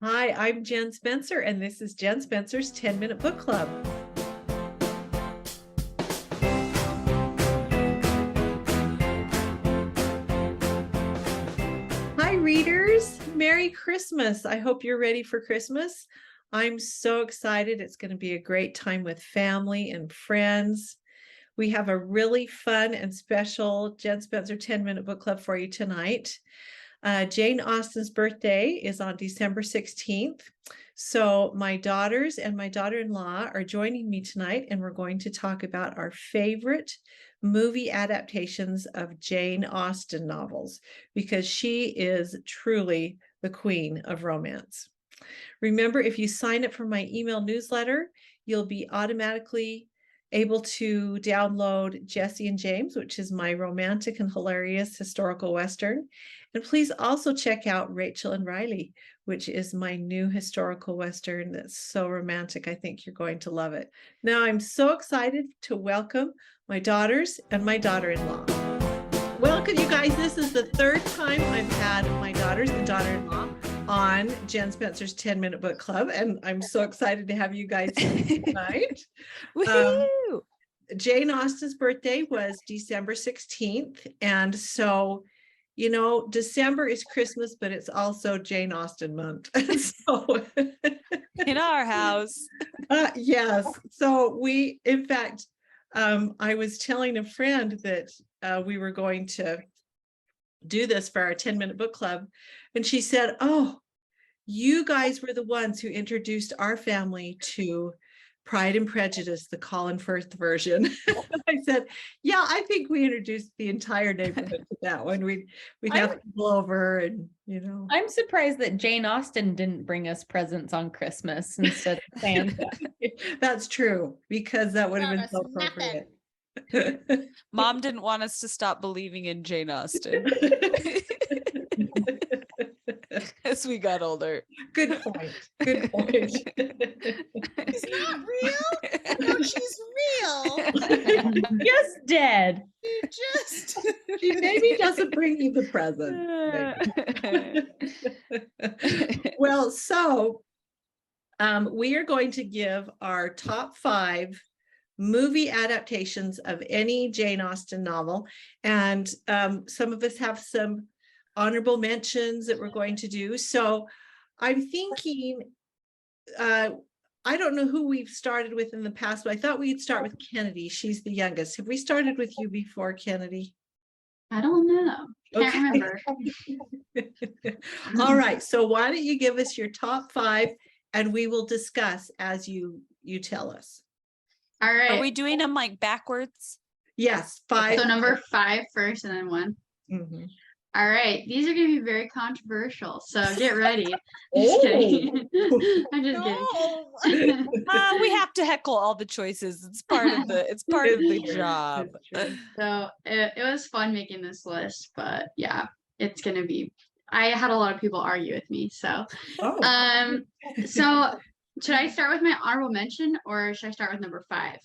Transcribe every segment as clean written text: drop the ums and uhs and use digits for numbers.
Hi, I'm Jen Spencer, and this is Jen Spencer's 10-Minute Book Club. Hi, readers. Merry Christmas. I hope you're ready for Christmas. I'm so excited. It's going to be a great time with family and friends. We have a really fun and special Jen Spencer 10-Minute Book Club for you tonight. Jane Austen's birthday is on December 16th. So my daughters and my daughter-in-law are joining me tonight, and we're going to talk about our favorite movie adaptations of Jane Austen novels, because she is truly the queen of romance. Remember, if you sign up for my email newsletter, you'll be automatically able to download Jessie and James, which is my romantic and hilarious historical Western. And please also check out Rachel and Riley, which is my new historical Western that's so romantic. I think you're going to love it. Now, I'm so excited to welcome my daughters and my daughter-in-law. Welcome, you guys. This is the third time I've had my daughters and daughter-in-law on Jen Spencer's 10-Minute Book Club, and I'm so excited to have you guys tonight. Jane Austen's birthday was December 16th, and so, you know, December is Christmas, but it's also Jane Austen month. So in our house. Yes. So we, in fact, I was telling a friend that we were going to do this for our 10-minute book club, and she said, "Oh, you guys were the ones who introduced our family to Pride and Prejudice, the Colin Firth version." I said, "Yeah, I think we introduced the entire neighborhood to that one. We'd have people over, and you know." I'm surprised that Jane Austen didn't bring us presents on Christmas instead of Santa. That's true, because that would have been so appropriate. Mom didn't want us to stop believing in Jane Austen as we got older. Good point. Good point. She's not real? No, she's real. Just dead. She maybe doesn't bring you the present. Well, so we are going to give our top 5 movie adaptations of any Jane Austen novel, and some of us have some honorable mentions that we're going to do. So I'm thinking, I don't know who we've started with in the past, but I thought we'd start with Kennedy. She's the youngest. Have we started with you before, Kennedy? I don't know. Can't remember. All right. So why don't you give us your top 5, and we will discuss as you tell us. All right. Are we doing them like backwards? Yes, 5. So number 5 first and then 1. Mm-hmm. All right. These are going to be very controversial, so get ready. Just kidding. I'm just kidding. We have to heckle all the choices. It's part of the job. So it was fun making this list, but yeah, it's going to be, I had a lot of people argue with me. So, so should I start with my honorable mention, or should I start with number 5?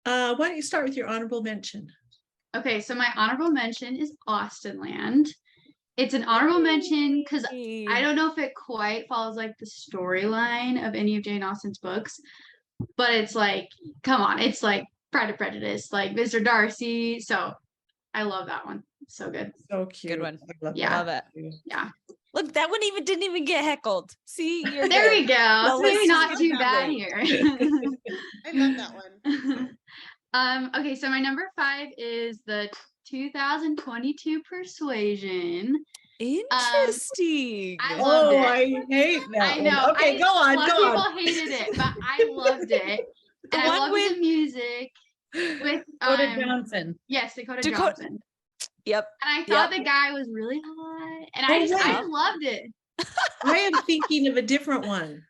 Why don't you start with your honorable mention? Okay, so my honorable mention is Austenland. It's an honorable mention because I don't know if it quite follows like the storyline of any of Jane Austen's books, but it's like, come on, it's like Pride and Prejudice, like Mr. Darcy. So I love that one. So good. So cute. Good one. Yeah. Love it. Yeah. Look, that one didn't even get heckled. See, you're there good. we go. Well, Maybe not too bad here. I love that one. Okay, so my number 5 is the 2022 Persuasion. Interesting. I loved it. I hate that. I know. One. Okay, go on. A lot of people hated it, but I loved it. And I loved the music with Dakota Johnson. Yes, Dakota Johnson. Yep. And I thought the guy was really hot, and I loved it. I am thinking of a different one.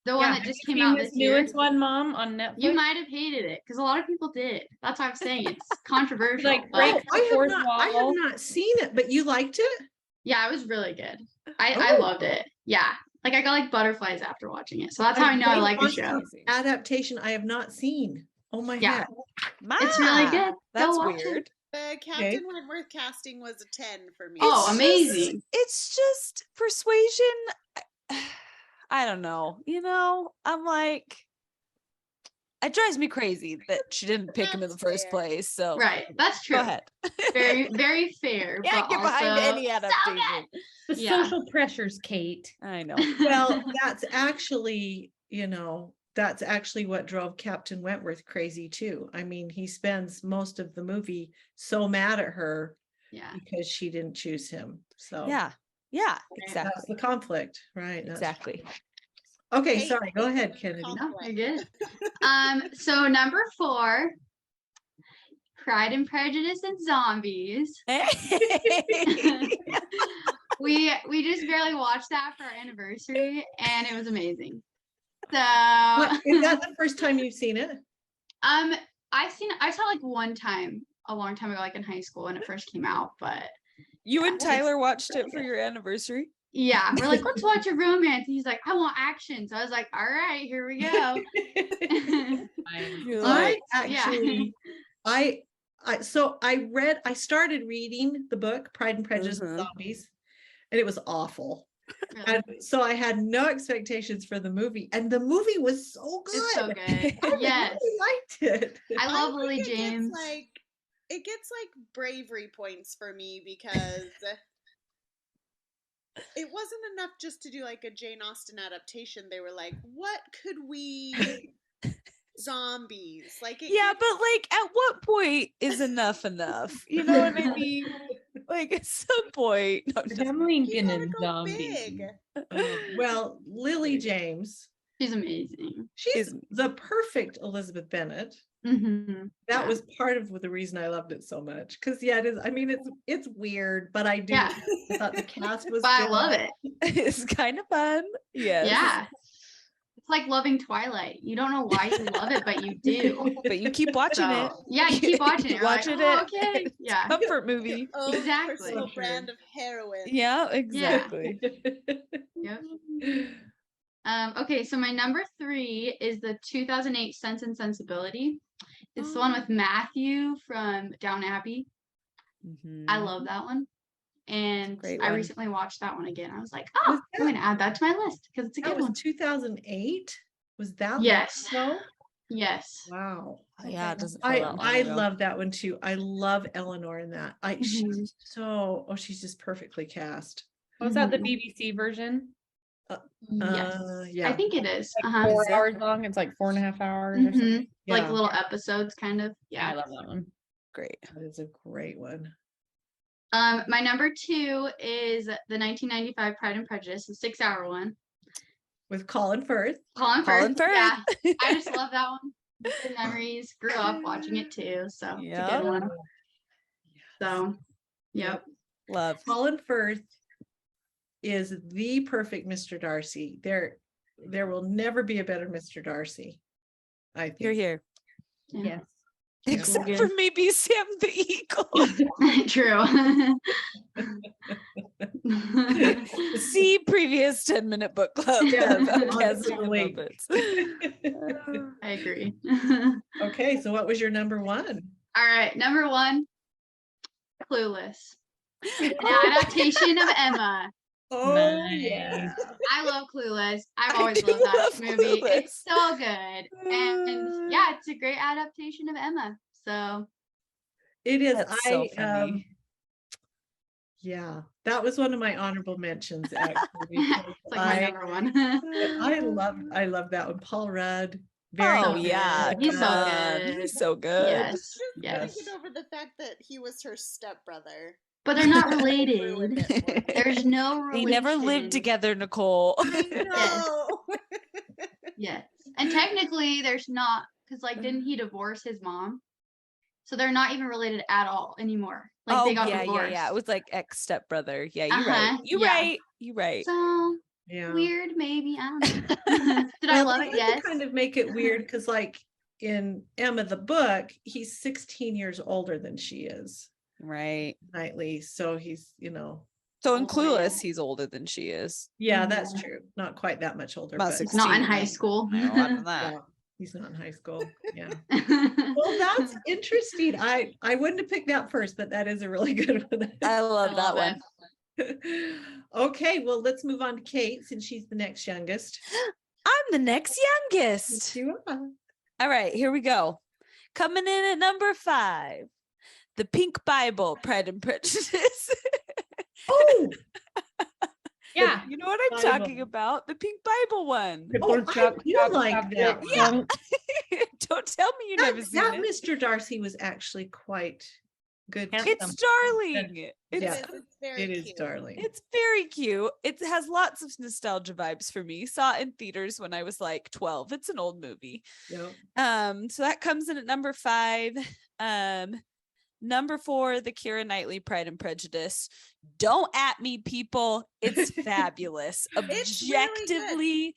The one that just came out this year. Newest one, Mom, on Netflix. You might have hated it because a lot of people did. That's why I'm saying it's controversial. Like, but I have not seen it, but you liked it? Yeah, it was really good. I loved it. Yeah. Like I got like butterflies after watching it. So that's how I know I like the show. Adaptation I have not seen. Oh my God. It's really good. That's weird. The Captain Wentworth casting was a 10 for me. Oh, amazing. It's just Persuasion. I don't know. I'm like, it drives me crazy that she didn't pick him in the That's first fair. place. So Right. That's true. go ahead. Very, very fair. Can't but get behind also any so adaptation. good. The Yeah. social pressures, Kate. I know. Well, that's actually, that's actually what drove Captain Wentworth crazy too. I mean, he spends most of the movie so mad at her Yeah. because she didn't choose him. So Yeah, that's exactly. the conflict, right? Exactly. Okay, Hate sorry, go it. ahead, Kennedy. No, you're good. So number 4, Pride and Prejudice and Zombies. we just barely watched that for our anniversary, and it was amazing. So Is that the first time you've seen it? I saw like one time a long time ago, like in high school when it first came out, but You and it's- Tyler watched it for your anniversary? yeah, we're like, let's watch a romance. And he's like, I want action. So I was like, all right, here we go. You're I like, actually, I started reading the book Pride and Prejudice and Mhm. Zombies, and it was awful. Really. And so I had no expectations for the movie, and the movie was so good. It's so good. I Yes. really liked it. I love think Lily it gets, James. it gets like bravery points for me because it wasn't enough just to do like a Jane Austen adaptation. They were like, what could we zombies? Like it yeah, gets- but like at what point is enough enough? You know what I mean? Like at some point. No, I'm just- you Lincoln gotta and go zombies. big. Well, Lily James, She's amazing. she's Is- the perfect Elizabeth Bennet. Mm-hmm. That Yeah. was part of the reason I loved it so much. Because it is. I mean, it's weird, but I do. Yeah. I thought the cast was. But I good. love it. It's kind of fun. Yes. Yeah. It's like loving Twilight. You don't know why you love it, but you do. But you keep watching So, it. yeah, you keep watching it. You're Watching like, it. oh, okay. Yeah. Comfort movie. Own Exactly. personal Sure. brand of heroin. Yeah, exactly. Yep. Okay, so my number 3 is the 2008 Sense and Sensibility. It's the one with Matthew from Downton Abbey. I Mhm. love that one. And great I one. recently watched that one again. I was like, oh, I'm going to add that to my list because it's a That good was one. 2008. Was that long Yes. ago? Yes. Wow. Yeah, it doesn't feel that long I ago. love that one too. I love Eleanor in that. She's Mhm. she's just perfectly cast. Was that the Mhm. BBC version? Yes. Yeah. I think it is. Like Uh-huh. 4 hours long. It's like 4.5 hours or something. Mhm. Like Yeah. little episodes, kind of. Yeah, I Yeah. love that one. Great. That is a great one. My number 2 is the 1995 Pride and Prejudice, the 6-hour one. With Colin Firth. Colin Colin Firth. Yeah. Firth. I just love that one. Good memories. Grew up watching it too. So it's a Yep. good one. So, yep. Love. Colin Firth is the perfect Mr. Darcy. There will never be a better Mr. Darcy. I think. You're here. Yeah. Yes. Except good. for maybe Sam the Eagle. True. See previous 10-minute book club. Yeah, about on casting the the link. Muppets. I agree. Okay, so what was your number 1? All right, number 1, Clueless. An adaptation of Emma. Oh, Nice. yeah. I love Clueless. I've I always do loved that love movie. Clueless. It's so good. And yeah, it's a great adaptation of Emma. So It is. That's so funny. Yeah, that was one of my honorable mentions actually. it's because like my number 1. I love that one. Paul Rudd. Very Oh good. yeah, He's come so on. good. He's so good. Yes. Just Yes. thinking over the fact that he was her stepbrother. But they're not Ruined related. it for me. There's no relation. They never lived together, Nicole. I know. Yes. And technically there's not, because like didn't he divorce his mom? So they're not even related at all anymore. Like they got divorced. yeah. It was like ex stepbrother. Yeah, you're Uh-huh, right. You're yeah. right. You're right. So Yeah. weird, maybe. I don't know. Did I Well, love they it? had to Yes. kind of make it weird because, like in Emma the book, he's 16 years older than she is, Right. Knightley. So he's, So in Oh, Clueless, yeah. he's older than she is. yeah, that's Yeah. true. Not quite that much older, About but 16. Not in high no. school. No, other than that. yeah, he's not in high school. Yeah. Well, that's interesting. I wouldn't have picked that first, but that is a really good one. I love that love one. Okay, well, let's move on to Kate since she's the next youngest. I'm the next youngest. You are. All right, here we go. Coming in at number 5, The Pink Bible, Pride and Prejudice. Oh, Yeah. You know what I'm Bible. talking about? The Pink Bible one. Oh, I do like that. Yeah. Don't tell me you never seen That it. Mr. Darcy was actually quite good. Handsome. It's darling. It's Yeah. It's very It is cute. darling. It's very cute. It has lots of nostalgia vibes for me. Saw it in theaters when I was like 12. It's an old movie. Yep. So that comes in at number 5. Number 4, the Kiera Knightley Pride and Prejudice. Don't at me, people. It's fabulous. It's really good. Objectively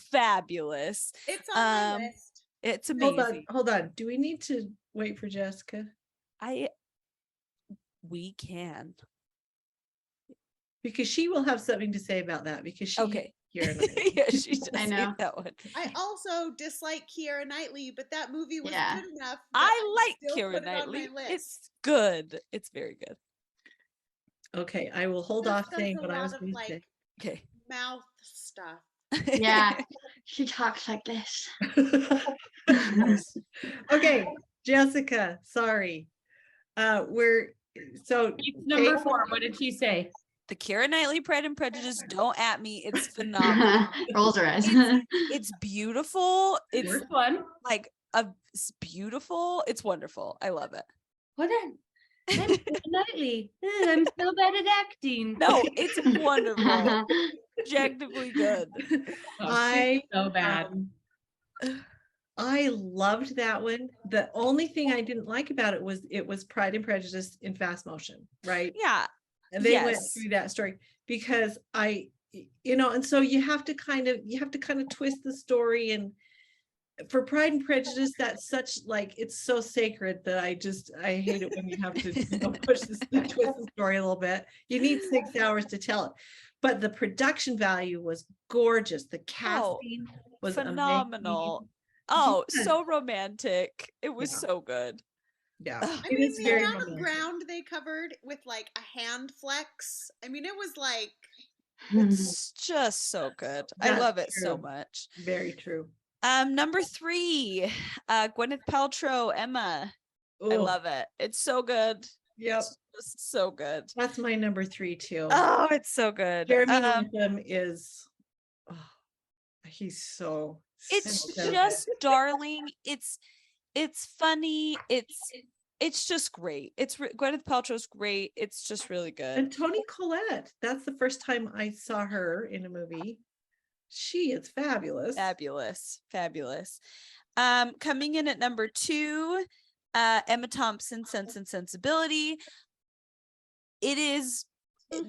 fabulous. It's on my Um, list. It's Hold amazing. on, hold on. Do we need to wait for Jessica? We can. Because she will have something to say about that because she Okay. here Yeah, she does I hate know. that one. I also dislike Kiera Knightley, but that movie was Yeah. good enough. that I like still Kiera put it on Knightley. my list. It's good. It's very good. Okay, I will hold This off does saying a what I lot was of, going to say. Okay. mouth stuff. Yeah, she talks like this. Okay, Jessica, sorry. We're so It's number Kate- 4. What did she say? The Kiera Knightley Pride and Prejudice. Don't at me. It's phenomenal. Rolls her eyes. It's beautiful. It's First one. like it's beautiful. It's wonderful. I love it. What then? Nightly. I'm so bad at acting. No, it's wonderful. Objectively good. I So bad. I loved that one. The only thing I didn't like about it was Pride and Prejudice in fast motion, right? Yeah. And they went Yes. through that story because and so you have to kind of twist the story. And for Pride and Prejudice, that's such like it's so sacred that I hate it when you have to push this twist the story a little bit. You need 6 hours to tell it. But the production value was gorgeous. The casting was phenomenal. amazing. Oh, Yes. so romantic. It was Yeah. so good. Yeah, Ugh. I it mean, is the very amount of romantic. ground they covered with like a hand flex. I mean, it was like It's just so good. I That's love it so true. much. Very true. Number 3, Gwyneth Paltrow, Emma. I Oh, love it. It's so good. yep. It's just so good. That's my number 3 too. Oh, it's so good. Jeremy Lincoln is he's so It's so just good. darling. It's funny. It's just great. Gwyneth Paltrow's great. It's just really good. And Toni Collette, that's the first time I saw her in a movie. She is fabulous. Fabulous. Coming in at number 2, Emma Thompson, Sense and Sensibility. It is,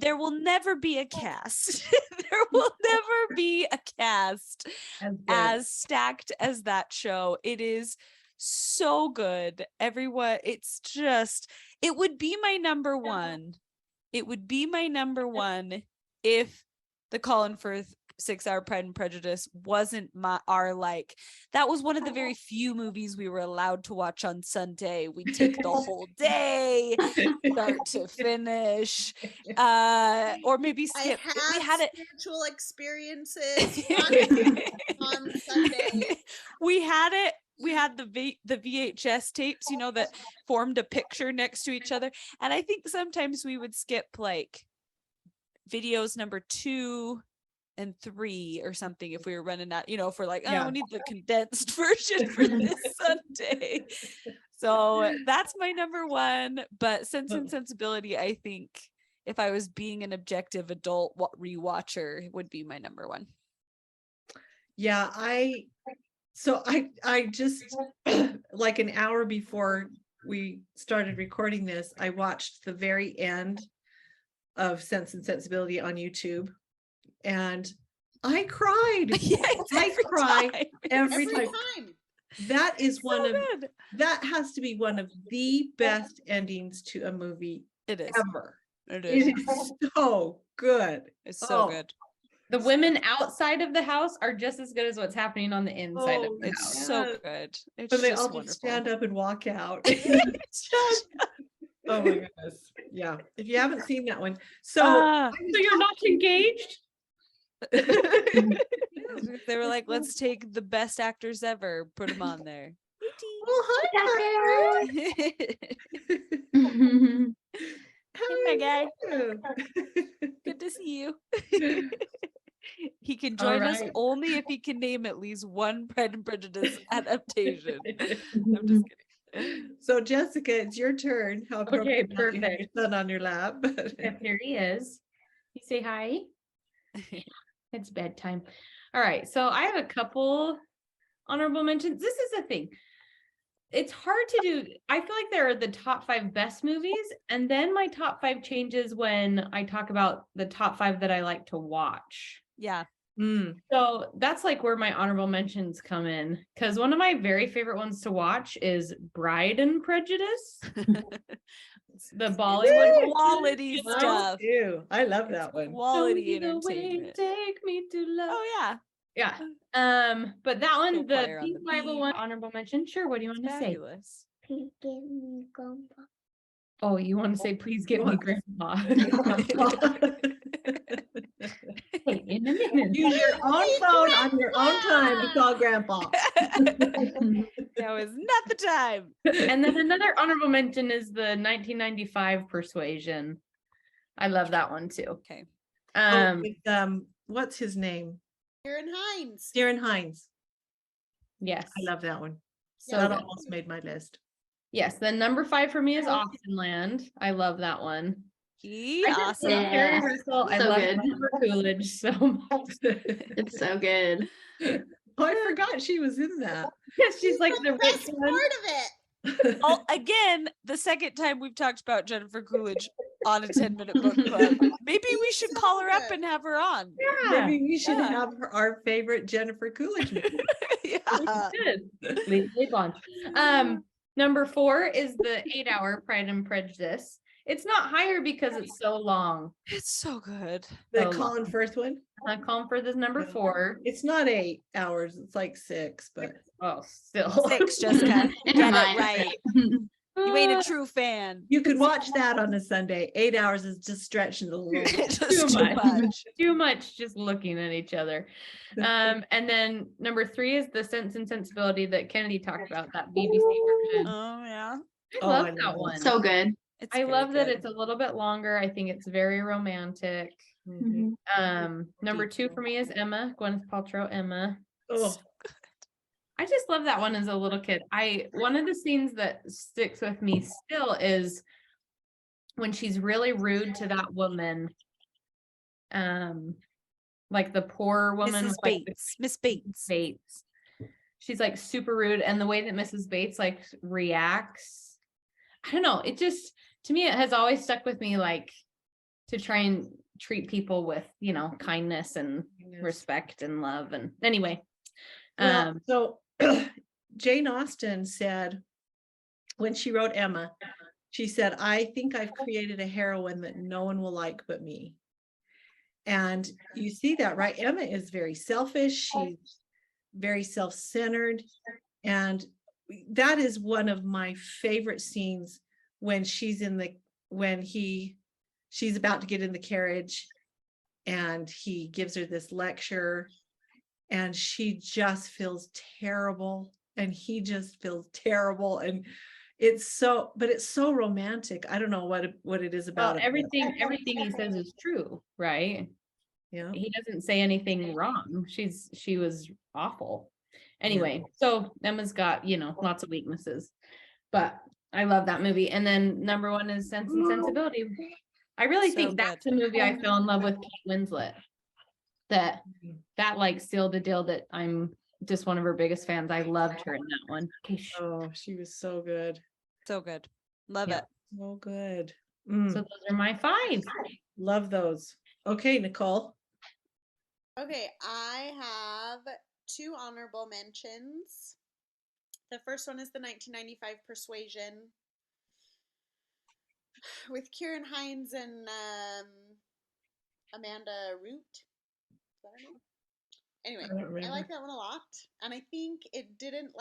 there will never be a cast. There will never be a cast As good. as stacked as that show. It is so good. Everyone, it's just, it would be my number 1. It would be my number 1 if the Colin Firth 6-hour Pride and Prejudice wasn't that was one of the very few movies we were allowed to watch on Sunday. We take the whole day, start to finish, or maybe skip. I We had it. spiritual experiences on Sunday. We had it. We had the VHS tapes, that formed a picture next to each other. And I think sometimes we would skip like videos number 2 and 3 or something if we were running out, if we're like, Yeah. we need the condensed version for this Sunday. So that's my number 1. But Sense and Sensibility, I think if I was being an objective adult rewatcher, would be my number 1. Yeah, I just like an hour before we started recording this, I watched the very end of Sense and Sensibility on YouTube, and I cried. I cry every time. That is that has to be one of the best endings to a movie It is. ever. It It is. is so good. It's so good. The women outside of the house are just as good as what's happening on the inside of the It's house. so Yes. good. It's But they just all just wonderful. stand up and walk out. Oh my goodness. Yeah. If you haven't seen that one. So Ah. So you're not engaged? They were like, let's take the best actors ever, put them on there. well, hi, Mhm. How Hey, my are guy. you? Good to see you. He can All join us right. only if he can name at least one Pride and Prejudice adaptation. I'm just kidding. So Jessica, it's your turn. How appropriate now that you have your perfect. son on your lap. Yep, here he is. You say hi. It's bedtime. All right. So I have a couple honorable mentions. This is the thing. It's hard to do. I feel like there are the top 5 best movies, and then my top 5 changes when I talk about the top 5 that I like to watch. Yeah. Mm. So that's like where my honorable mentions come in. Because one of my very favorite ones to watch is Bride and Prejudice. The Bollywood Quality one. stuff. Ew, I love It's that one. quality Show me the way, entertainment. take me to love. Oh yeah. Yeah. But that one, Show the choir on Pink the Bible beat. one, honorable mention. Sure. What do you want to say? Fabulous. Oh, you want to say, please get me grandpa. Hey, in a minute. Use your own phone on your own time to call grandpa. Now is not the time. And then another honorable mention is the 1995 Persuasion. I love that one too. Okay. With, what's his name? Kieran Hines. Darren Hines. Yes. I love that one. So that good. almost made my list. Yes. Then number 5 for me is Austenland. I love that one. He I just awesome. love Carrie Yeah. Russell. I So love good. Jennifer Coolidge so much. It's so good. Oh, I forgot she was in that. She's like the best rich part one. of it. Oh, again, the second time we've talked about Jennifer Coolidge on a 10-minute book club. Maybe we should So call her up good. and have her on. Yeah. Maybe we should Yeah. have our favorite Jennifer Coolidge movie. Yeah. Good. Legally Blonde. Number 4 is the 8-hour Pride and Prejudice. It's not higher because it's so long. It's so good. The So Colin Firth one. Colin Firth is number 4. It's not 8 hours. It's like 6, but Oh, still 6, Jessica. In Get my it right. You ain't a true fan. you could watch that on a Sunday. 8 hours is just stretching it a little bit. Just too much. Too much just looking at each other. And then number 3 is the Sense and Sensibility that Kennedy talked about, that BBC version. Oh yeah. I love I that love one. So good. It's I very love that good. it's a little bit longer. I think it's very romantic. Mhm. Number 2 for me is Emma, Gwyneth Paltrow, Emma. Oh, I just love that one as a little kid. One of the scenes that sticks with me still is when she's really rude to that woman. Like the poor woman Mrs. with like the Bates. Miss Bates. Bates. She's like super rude, and the way that Mrs. Bates like reacts, I don't know. It just, to me, it has always stuck with me, like to try and treat people with, kindness and respect and love. And anyway, well, so Jane Austen said when she wrote Emma, she said, I think I've created a heroine that no one will like but me. And you see that, right? Emma is very selfish. She's very self-centered. And that is one of my favorite scenes when she's she's about to get in the carriage and he gives her this lecture and she just feels terrible and he just feels terrible. And it's so romantic. I don't know what it is about it. everything he says is true, right? Yeah. He doesn't say anything wrong. She was awful. Anyway, so Emma's got, lots of weaknesses, but I love that movie. And then number 1 is Sense and Sensibility. I really So think that's a movie I fell in love with Kate Winslet. That like sealed the deal that I'm just one of her biggest fans. I loved her in that one. Oh, she was so good. So good. Love Yeah. it. So good. So those are my 5. Love those. Okay, Nicole. Okay, I have 2 honorable mentions. The first one is the 1995 Persuasion with Kieran Hines and Amanda Root. Anyway, I like that one a lot, and I think it didn't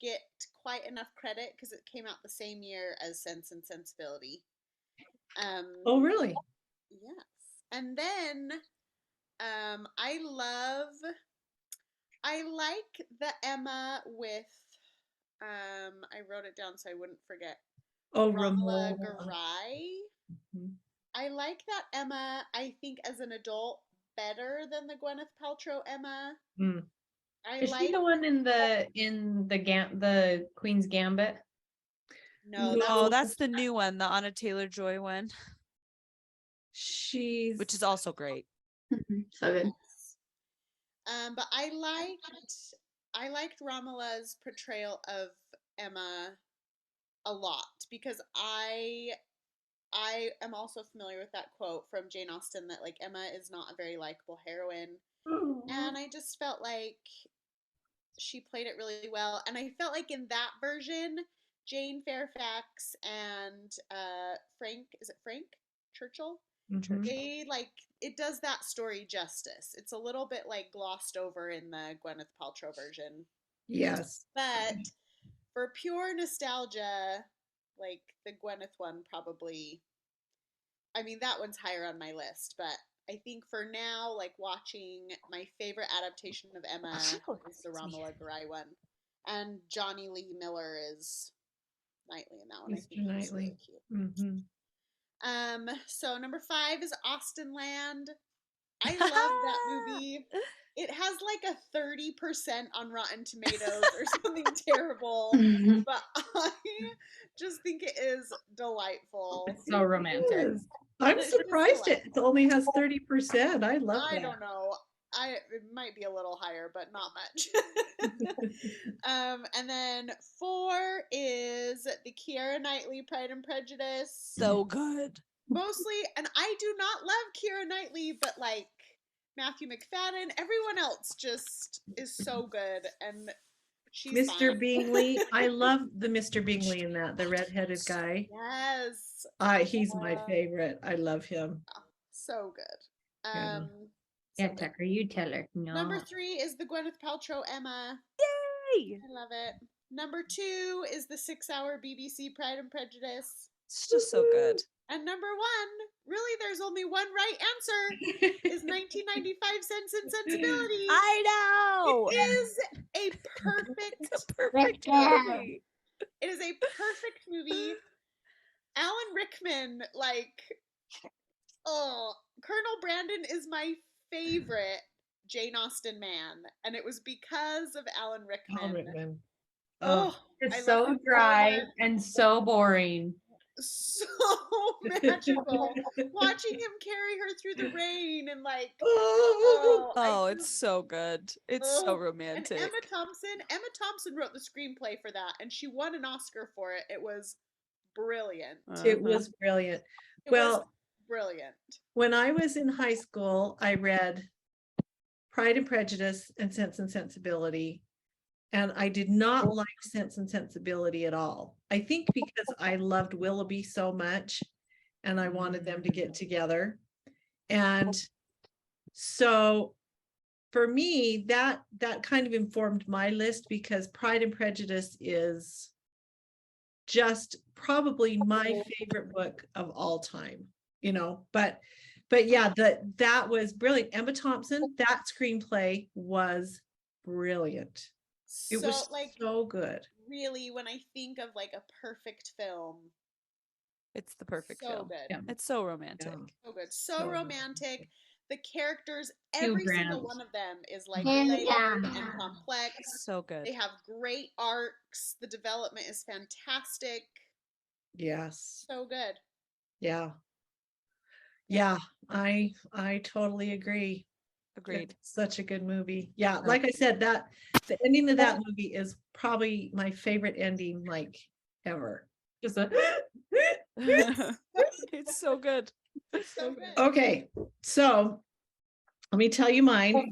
get quite enough credit because it came out the same year as Sense and Sensibility. Oh, really? Yes. And then I like the Emma with I wrote it down so I wouldn't forget. Oh, Romola Ramona. Garai. Mhm. I like that Emma, I think as an adult better than the Gwyneth Paltrow Emma. Mm. I Is she like the one in the Queen's Gambit? no, Oh, that's that's the new one, the Anna Taylor-Joy one, She's which is also great. So good. but I liked Romola's portrayal of Emma a lot because I am also familiar with that quote from Jane Austen that like Emma is not a very likable heroine. And I just felt like she played it really well. And I felt like in that version, Jane Fairfax and Frank, is it Frank Churchill? Mhm. They like it does that story justice. It's a little bit like glossed over in the Gwyneth Paltrow version. Yes. But for pure nostalgia, like the Gwyneth one probably I mean that one's higher on my list, but I think for now, like watching my favorite adaptation of Emma is the Romola Garai one. And Johnny Lee Miller is Knightley in that one. I Mr. think he's Knightley. really cute. Mm-hmm. So number 5 is Austenland. I love that movie. It has like a 30% on Rotten Tomatoes or something terrible, but I just think it is delightful. It's so romantic. I'm It's just surprised it delightful. only has 30%. I love I that. don't know. It might be a little higher, but not much. And then 4 is the Kiera Knightley Pride and Prejudice. So good. Mostly, and I do not love Kiera Knightley, but like Matthew McFadden, everyone else just is so good, and she's Mr. fine. Bingley. I love the Mr. Bingley in that, the redheaded guy. Yes, He's my favorite. I love him. so good. Yeah. Yeah, So good. Tucker, you tell her. No. Number 3 is the Gwyneth Paltrow Emma. Yay! I love it. Number 2 is the 6-hour BBC Pride and Prejudice. It's just so good. And number 1, really there's only one right answer, is 1995 Sense and Sensibility. I know. It is a perfect Perfect movie. It is a perfect movie. Alan Rickman, like, oh, Colonel Brandon is my favorite Jane Austen man, and it was because of Alan Rickman. Alan Rickman. Oh, It's I love so him dry much. and so boring. So magical. Watching him carry her through the rain and like, Oh, it's so good. It's so and romantic. Emma Thompson wrote the screenplay for that, and she won an Oscar for it. It was brilliant. It was brilliant. It Well, was brilliant. when I was in high school, I read Pride and Prejudice and Sense and Sensibility. And I did not like Sense and Sensibility at all. I think because I loved Willoughby so much and I wanted them to get together. And so for me, that kind of informed my list because Pride and Prejudice is just probably my favorite book of all time, but yeah, that was brilliant. Emma Thompson, that screenplay was brilliant. It was like so good. really, when I think of like a perfect film, it's the perfect so film. good. Yeah. It's so romantic. Yeah. So good. So So romantic. The characters, every single grand. one of them is like Yeah. layered and complex. So good. They have great arcs. The development is fantastic. Yes. So good. Yeah. Yeah. I totally agree. Agreed. It's such a good movie. Yeah. Like I said, the ending of that movie is probably my favorite ending like ever. Just a It's so good. So good. Okay. So let me tell you mine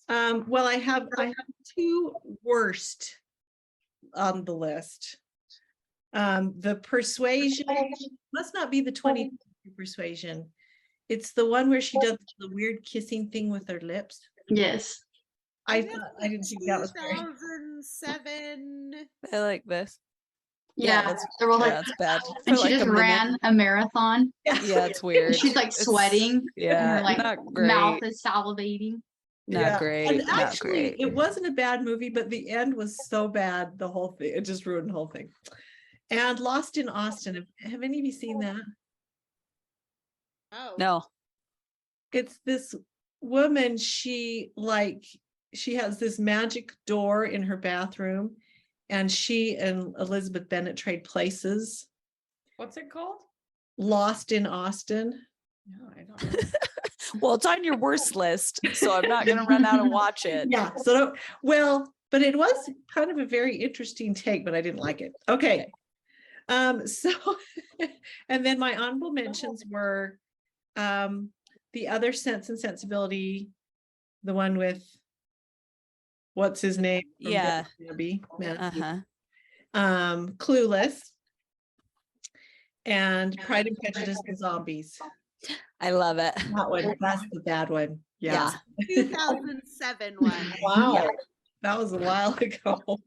first. Well, I have 2 worst on the list. The Persuasion must not be the 20 Persuasion. It's the one where she does the weird kissing thing with her lips. Yes. I didn't think that was great. 2007. I like this. Yeah, that's they're all like, that's bad. and For she like just a minute. ran a marathon. Yeah, it's weird. She's like It's- sweating. And Yeah, her like not mouth great. is salivating. Not great. And Not actually, great. it wasn't a bad movie, but the end was so bad. The whole thing, it just ruined the whole thing. And Lost in Austen. Have any of you seen that? Oh. No. It's this woman. She has this magic door in her bathroom, and she and Elizabeth Bennet trade places. What's it called? Lost in Austen. No, I don't know. Well, it's on your worst list, so I'm not gonna run out and watch it. Yeah. So but it was kind of a very interesting take, but I didn't like it. Okay. So and then my honorable mentions were the other Sense and Sensibility, the one with what's his name? From Yeah. Matthew. Uh-huh. Clueless, and Pride and Prejudice and Zombies. I love it. That one, that's the bad one. Yeah. 2007 one. Wow. Yeah. That was a while ago.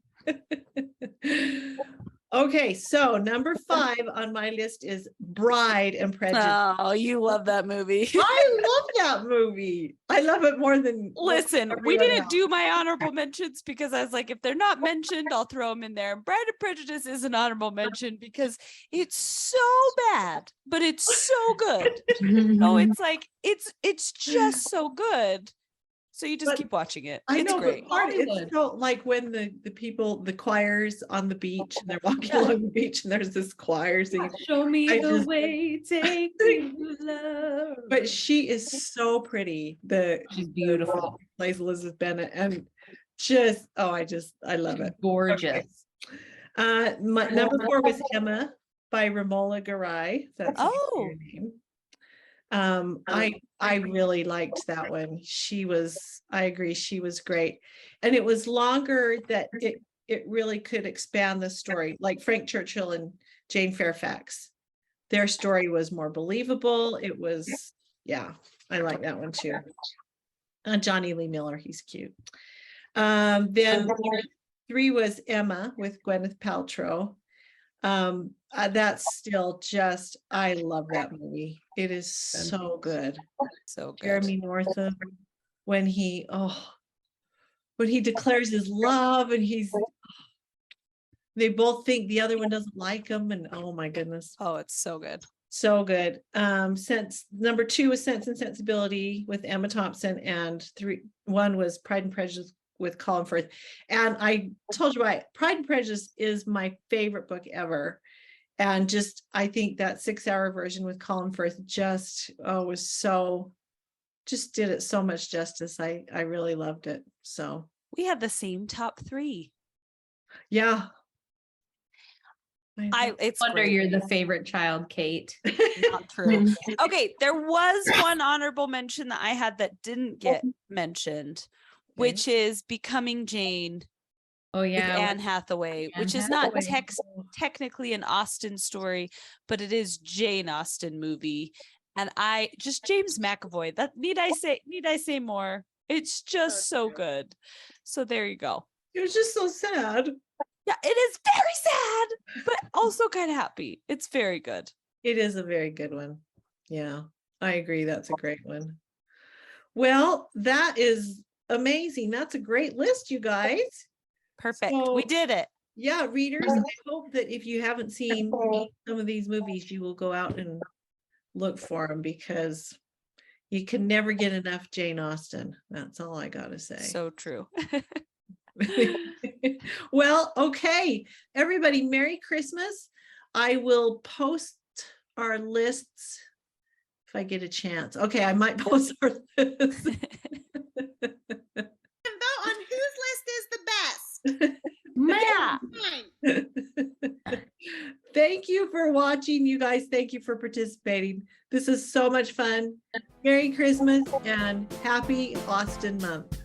Okay, so number 5 on my list is Bride and Prejudice. Oh, you love that movie. I love that movie. I love it more than Listen, we everyone didn't else. do my honorable mentions because I was like, if they're not mentioned, I'll throw them in there. And Bride and Prejudice is an honorable mention because it's so bad, but it's so good. No, it's like it's just so good. So you just But keep watching it. I It's know, great. but part it's Hollywood. so like when the people, the choirs on the beach, and they're walking along the beach, and there's this choir singing. Show me I the just- way, take me to love. But she is so pretty. She's beautiful. Plays Elizabeth Bennet, and just I love it. Gorgeous. My number 4 was Emma by Romola Garai. That's her Oh. name. I really liked that one. I agree, she was great. And it was longer that it really could expand the story, like Frank Churchill and Jane Fairfax. Their story was more believable. It was, yeah, I like that one too. Johnny Lee Miller, he's cute. Then 3 was Emma with Gwyneth Paltrow. That's still just, I love that movie. It is so good. So good. Jeremy Northam, when he declares his love, and they both think the other one doesn't like him, and oh my goodness, Oh, it's so good. so good. Number 2 was Sense and Sensibility with Emma Thompson, and 1 was Pride and Prejudice with Colin Firth. And I told you Pride and Prejudice is my favorite book ever. And just, I think that 6-hour version with Colin Firth just did it so much justice. I really loved it. So We had the same top 3. yeah. It's Wonder great. you're the favorite child, Kate. Not true. Okay, there was one honorable mention that I had that didn't get mentioned, which is Becoming Jane Oh with yeah. Anne Hathaway, which Anne is not Hathaway. technically an Austen story, but it is Jane Austen movie. And James McAvoy, that need I say more? It's just so good. So there you go. It was just so sad. Yeah, it is very sad, but also kind of happy. It's very good. It is a very good one. Yeah, I agree. That's a great one. Well, that is amazing. That's a great list, you guys. Perfect. So- We did it. Yeah, readers, I hope that if you haven't seen some of these movies, you will go out and look for them, because you can never get enough Jane Austen. That's all I gotta say. So true. Well, okay, everybody, Merry Christmas. I will post our lists if I get a chance. Okay, I might post our lists. And vote on whose list is the best. Yeah. Mine. Thank you for watching, you guys. Thank you for participating. This is so much fun. Merry Christmas and happy Austen month.